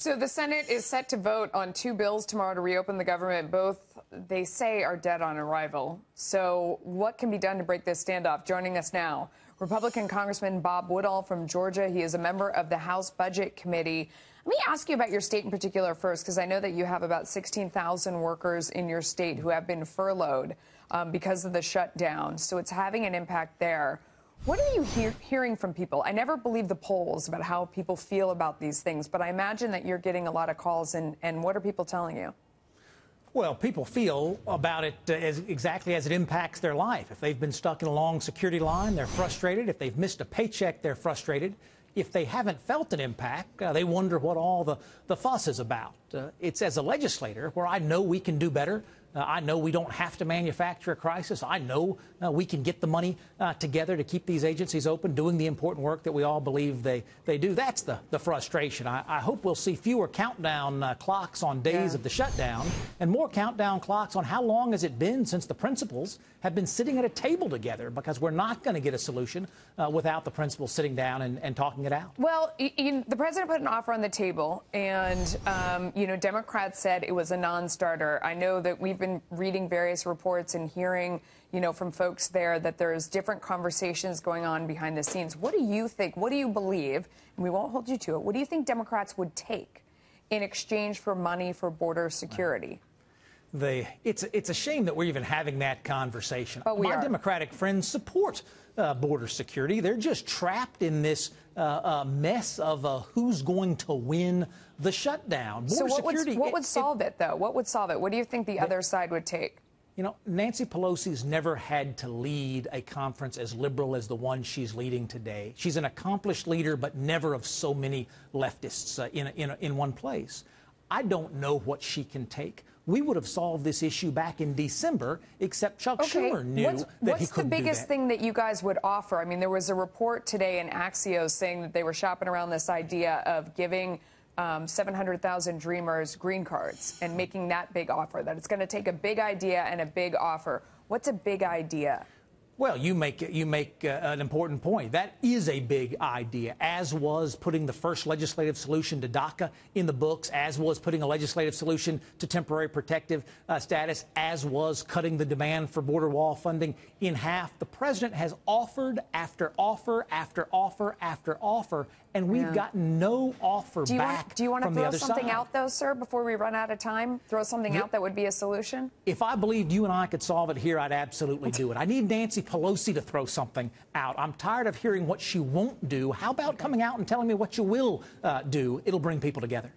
So the Senate is set to vote on two bills tomorrow to reopen the government. Both, they say, are dead on arrival. So what can be done to break this standoff? Joining us now, Republican Congressman Bob Woodall from Georgia. He is a member of the House Budget Committee. Let me ask you about your state in particular first, because I know that you have about 16,000 workers in your state who have been furloughed because of the shutdown. So it's having an impact there. What are you hearing from people? I never believe the polls about how people feel about these things, but I imagine that you're getting a lot of calls, and what are people telling you? Well, people feel about it exactly as it impacts their life. If they've been stuck in a long security line, they're frustrated. If they've missed a paycheck, they're frustrated. If they haven't felt an impact, they wonder what all the fuss is about. It's as a legislator where I know we can do better. I know we don't have to manufacture a crisis. I know we can get the money together to keep these agencies open, doing the important work that we all believe they do. That's the frustration. I hope we'll see fewer countdown clocks on days of the shutdown and more countdown clocks on how long has it been since the principals have been sitting at a table together, because we're not going to get a solution without the principals sitting down and talking it out. Well, the president put an offer on the table, and, Democrats said it was a non-starter. I know that we've been reading various reports and hearing, from folks there that there's different conversations going on behind the scenes. What do you think? What do you believe? And we won't hold you to it. What do you think Democrats would take in exchange for money for border security? It's a shame that we're even having that conversation. Oh, My Democratic friends support border security. They're just trapped in this mess of who's going to win the shutdown. So what would solve it, though? What would solve it? What do you think the other side would take? Nancy Pelosi's never had to lead a conference as liberal as the one she's leading today. She's an accomplished leader, but never of so many leftists in one place. I don't know what she can take. We would have solved this issue back in December, except Chuck Schumer knew that he couldn't do that. What's the biggest thing that you guys would offer? I mean, there was a report today in Axios saying that they were shopping around this idea of giving 700,000 Dreamers green cards and making that big offer, that it's going to take a big idea and a big offer. What's a big idea? Well, you make an important point. That is a big idea, as was putting the first legislative solution to DACA in the books, as was putting a legislative solution to temporary protective status, as was cutting the demand for border wall funding in half. The president has offered after offer after offer after offer, and we've gotten no offer back Do you want to throw something side. out, though, sir, before we run out of time? Throw something out that would be a solution? If I believed you and I could solve it here, I'd absolutely do it. I need Nancy Pelosi to throw something out. I'm tired of hearing what she won't do. How about coming out and telling me what you will do? It'll bring people together.